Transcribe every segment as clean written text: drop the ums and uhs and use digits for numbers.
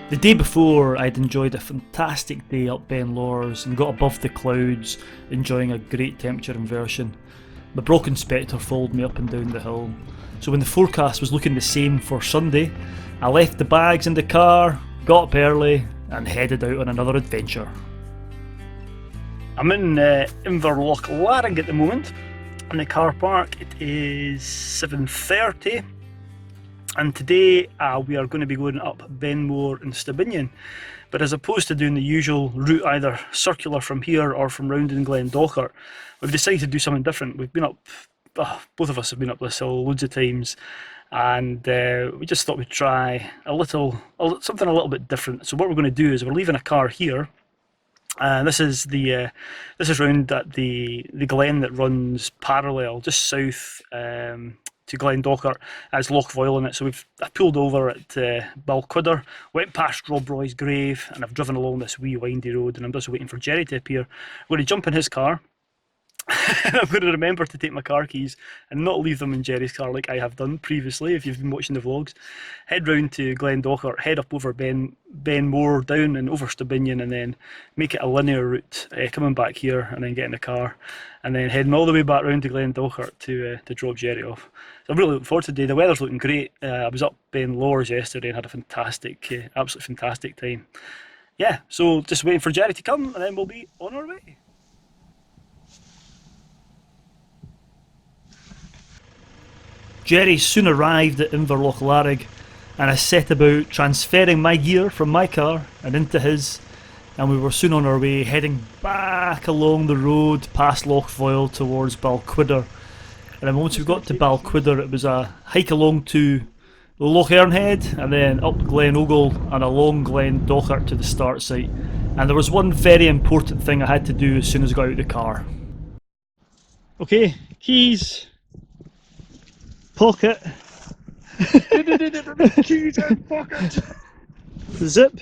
The day before, I'd enjoyed a fantastic day up Ben Lors and got above the clouds, enjoying a great temperature inversion. My broken Spectre followed me up and down the hill, so when the forecast was looking the same for Sunday, I left the bags in the car, got up early and headed out on another adventure. I'm in Inverlochlarig at the moment, in the car park. It is 7:30. And today we are going to be going up Binnein and Binnein, but as opposed to doing the usual route either circular from here or from round in Glendalough, we've decided to do something different. We've been up, both of us have been up this hill loads of times, and we just thought we'd try something a little bit different. So what we're going to do is we're leaving a car here. This is round at the glen that runs parallel just south to Glendalough, as Loch Foyle in it. So I pulled over at Balquidder, went past Rob Roy's grave, and I've driven along this wee windy road, and I'm just waiting for Gerry to appear. I'm going to jump in his car. I'm going to remember to take my car keys and not leave them in Gerry's car like I have done previously if you've been watching the vlogs. Head round to Glendalough, head up over Binnein down and over Binnein, and then make it a linear route, coming back here and then get in the car and then heading all the way back round to Glendalough to drop Gerry off. So I'm really looking forward to today. The weather's looking great. I was up Ben Lors yesterday and had a fantastic, absolutely fantastic time. Yeah, so just waiting for Gerry to come and then we'll be on our way. Gerry soon arrived at Inverlochlarig, and I set about transferring my gear from my car and into his, and we were soon on our way, heading back along the road past Loch Foyle towards Balquidder. And then once we got to Balquidder, it was a hike along to Loch Earnhead and then up Glen Ogle and along Glendalough to the start site. And there was one very important thing I had to do as soon as I got out of the car. Okay, keys. Pocket. Keys and pocket. Zip.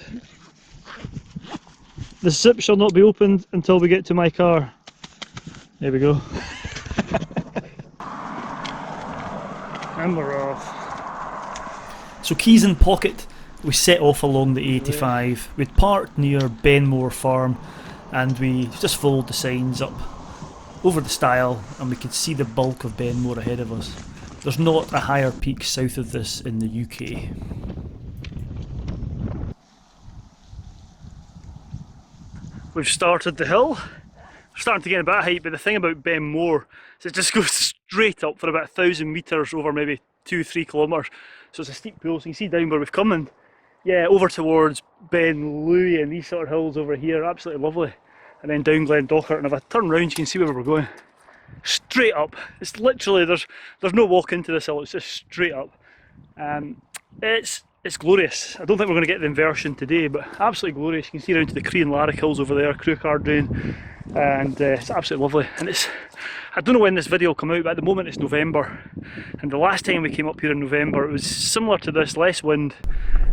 The zip shall not be opened until we get to my car. There we go. And we're off. So keys in pocket, we set off along the A85. We'd parked near Binnein Farm and we just followed the signs up over the stile and we could see the bulk of Binnein ahead of us. There's not a higher peak south of this in the UK. We've started the hill. We're starting to get a bit of height, but the thing about Binnein is it just goes straight up for about 1,000 metres over maybe 2-3 kilometres. So it's a steep pull, so you can see down where we've come and yeah, over towards Binnein and these sort of hills over here, absolutely lovely. And then down Glendalough, and if I turn round you can see where we're going. Straight up. It's literally, there's no walk into this hill, it's just straight up. It's glorious. I don't think we're going to get the inversion today, but absolutely glorious. You can see down to the Inverlochlarig hills over there, Crewcar Drain, and it's absolutely lovely. And I don't know when this video will come out, but at the moment it's November. And the last time we came up here in November, it was similar to this, less wind,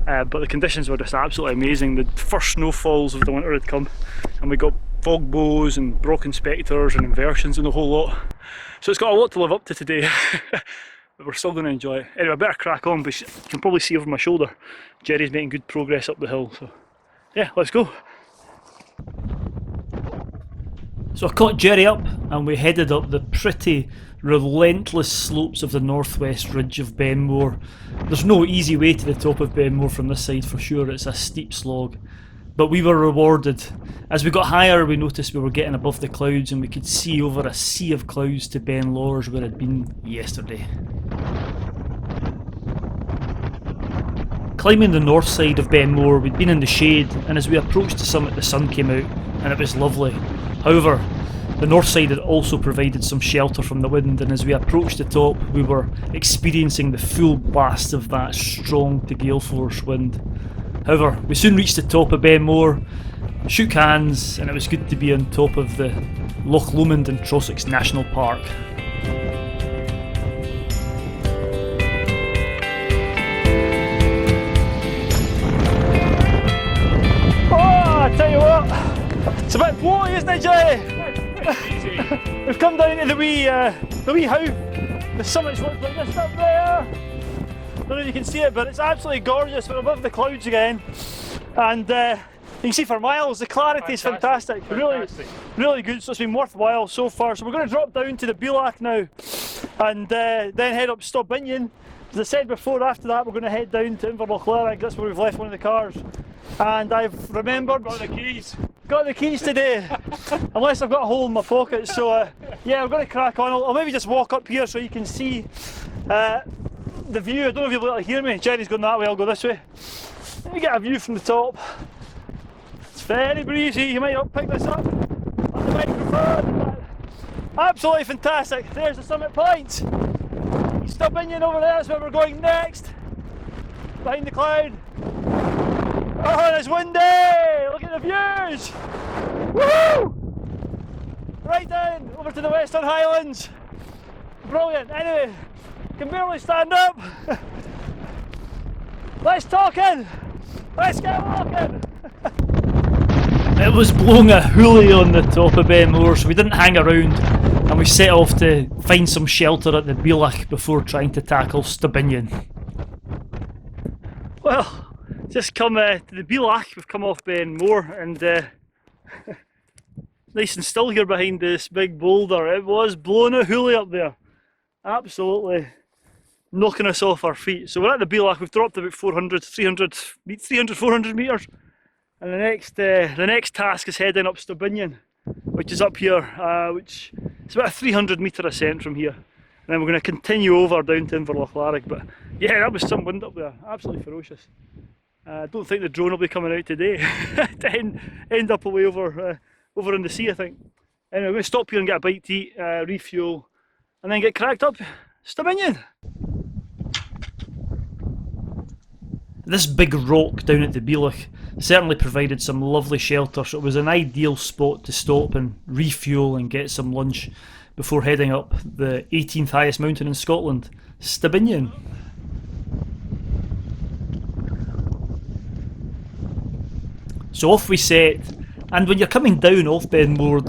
but the conditions were just absolutely amazing. The first snowfalls of the winter had come, and we got fog bows and broken Spectres and inversions and the whole lot. So it's got a lot to live up to today. But we're still going to enjoy it. Anyway, I better crack on, but you can probably see over my shoulder Gerry's making good progress up the hill, so yeah, let's go. So I caught Gerry up and we headed up the pretty relentless slopes of the northwest ridge of Binnein. There's no easy way to the top of Binnein from this side for sure, it's a steep slog. But we were rewarded. As we got higher we noticed we were getting above the clouds and we could see over a sea of clouds to Binnein where I'd been yesterday. Climbing the north side of Binnein, we'd been in the shade, and as we approached the summit the sun came out and it was lovely. However, the north side had also provided some shelter from the wind, and as we approached the top we were experiencing the full blast of that strong to gale force wind. However, we soon reached the top of Binnein, shook hands, and it was good to be on top of the loooonnnggggggg and Trossachs National Park. Oh, I tell you what, it's a bit blowy, isn't it, Gerry? We've come down to the wee howe. The summits look like this up there. I don't know if you can see it, but it's absolutely gorgeous. We're above the clouds again. And you can see for miles the clarity is fantastic. Really good, so it's been worthwhile so far. So we're going to drop down to the Binnein now and then head up Stob. As I said before, after that we're going to head down to Inverlochlarig. That's where we've left one of the cars. And I've remembered... Got the keys. Got the keys today, unless I've got a hole in my pocket. So yeah, we're going to crack on. I'll maybe just walk up here so you can see the view. I don't know if you'll be able to hear me. Gerry's going that way, I'll go this way. Let me get a view from the top. It's very breezy. You might pick this up on the microphone. Absolutely fantastic. There's the summit point. Stob over there, that's where we're going next. Behind the cloud. Oh, and it's windy! Look at the views! Woo! Right down over to the Western Highlands. Brilliant. Anyway, can barely stand up. Let's talking. Let's get walking. It was blowing a hoolie on the top of Binnein, so we didn't hang around and we set off to find some shelter at the Binnein before trying to tackle Stob. Well, just come to the Binnein. We've come off Binnein and nice and still here behind this big boulder. It was blowing a hoolie up there. Absolutely knocking us off our feet. So we're at the Binnein. We've dropped about 400, 400 metres. And the next task is heading up Stob, which is up here, which is about a 300 metre ascent from here. And then we're going to continue over down to Inverlochlarig. But yeah, that was some wind up there, absolutely ferocious. I don't think the drone will be coming out today to end up away over in the sea, I think. Anyway, we're going to stop here and get a bite to eat, refuel, and then get cracked up Stob. This big rock down at the Binnein certainly provided some lovely shelter, so it was an ideal spot to stop and refuel and get some lunch before heading up the 18th highest mountain in Scotland, Stob. So off we set, and when you're coming down off Binnein,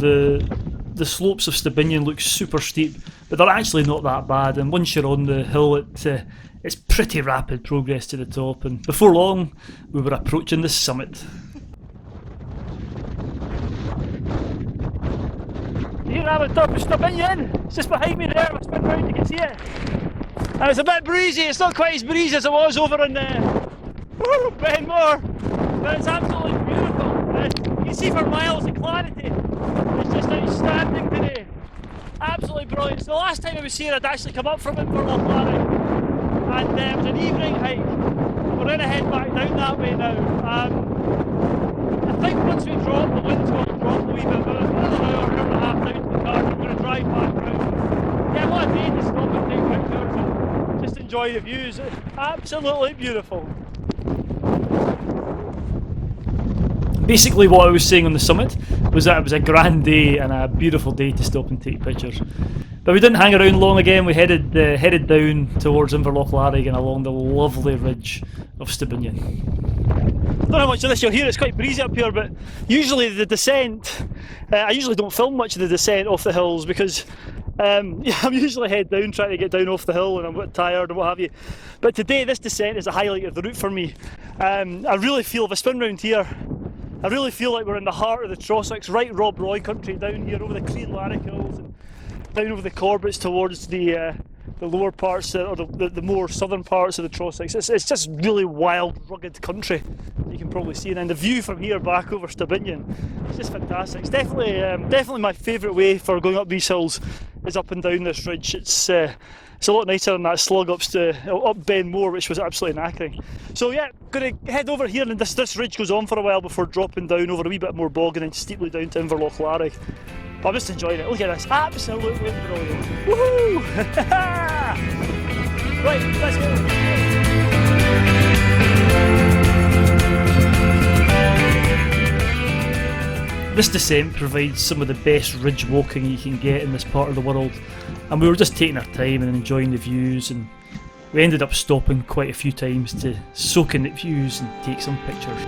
the slopes of Stob look super steep, but they're actually not that bad, and once you're on the hill it's pretty rapid progress to the top, and before long we were approaching the summit. Here I'm at the top of Stob. It's just behind me there. I'll spin round, you can see it. And it's a bit breezy. It's not quite as breezy as it was over in Binnein, but it's absolutely beautiful. You can see for miles the clarity. It's just outstanding today. Absolutely brilliant. So the last time I was here, I'd actually come up from Inverlochlarig, and it was an evening hike. We're going to head back down that way now. I think once we drop, the winds will drop a wee bit, but it's another hour and a half down to the car. We're going to drive back round. Yeah, what a day to stop and take pictures and just enjoy the views. It's absolutely beautiful. Basically what I was saying on the summit was that it was a grand day and a beautiful day to stop and take pictures. But we didn't hang around long again. We headed down towards Inverlochlarig and along the lovely ridge of Stob. I don't know how much of this you'll hear, it's quite breezy up here, but usually the descent, I usually don't film much of the descent off the hills because I'm usually head down trying to get down off the hill and I'm a bit tired and what have you. But today this descent is a highlight of the route for me. I really feel, if I spin round here, I really feel like we're in the heart of the Trossachs, right Rob Roy country down here over the Inverlochlarig hills and down over the Corbetts towards the lower parts, or the more southern parts of the Trossachs. It's just really wild, rugged country, you can probably see. And then the view from here back over Stob, it's just fantastic. It's definitely my favourite way for going up these hills is up and down this ridge. It's a lot nicer than that slug up Binnein, which was absolutely knackering. So yeah, going to head over here, and this ridge goes on for a while before dropping down over a wee bit more bog and then steeply down to Inverlochlarig. But I'm just enjoying it. Look at this, absolutely brilliant. Woohoo! Right, let's go. This descent provides some of the best ridge walking you can get in this part of the world, and we were just taking our time and enjoying the views, and we ended up stopping quite a few times to soak in the views and take some pictures.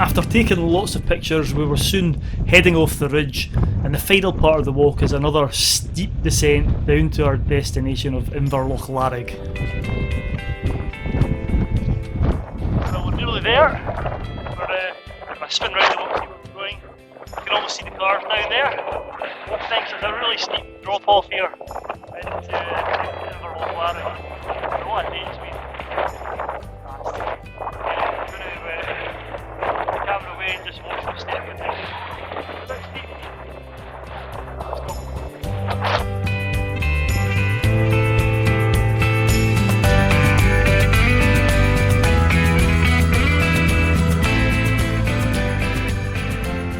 After taking lots of pictures, we were soon heading off the ridge, and the final part of the walk is another steep descent down to our destination of Inverlochlarig. Well, we're nearly there. If I spin round, I won't see where we're going. You can almost see the cars down there. Thanks, there's a really steep drop off here into Inverlochlarig. What a day it's been. Camera away and just watch the step with it. A bit steep.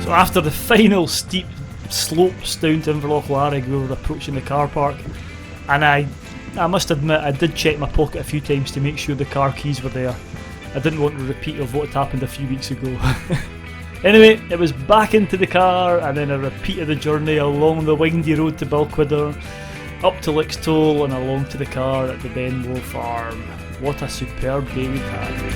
So after the final steep slopes down to Inverlochlarig, we were approaching the car park, and I must admit I did check my pocket a few times to make sure the car keys were there. I didn't want a repeat of what had happened a few weeks ago. Anyway, it was back into the car and then a repeat of the journey along the windy road to Balquidder, up to Lixtoll and along to the car at the Benmore farm. What a superb day we've had.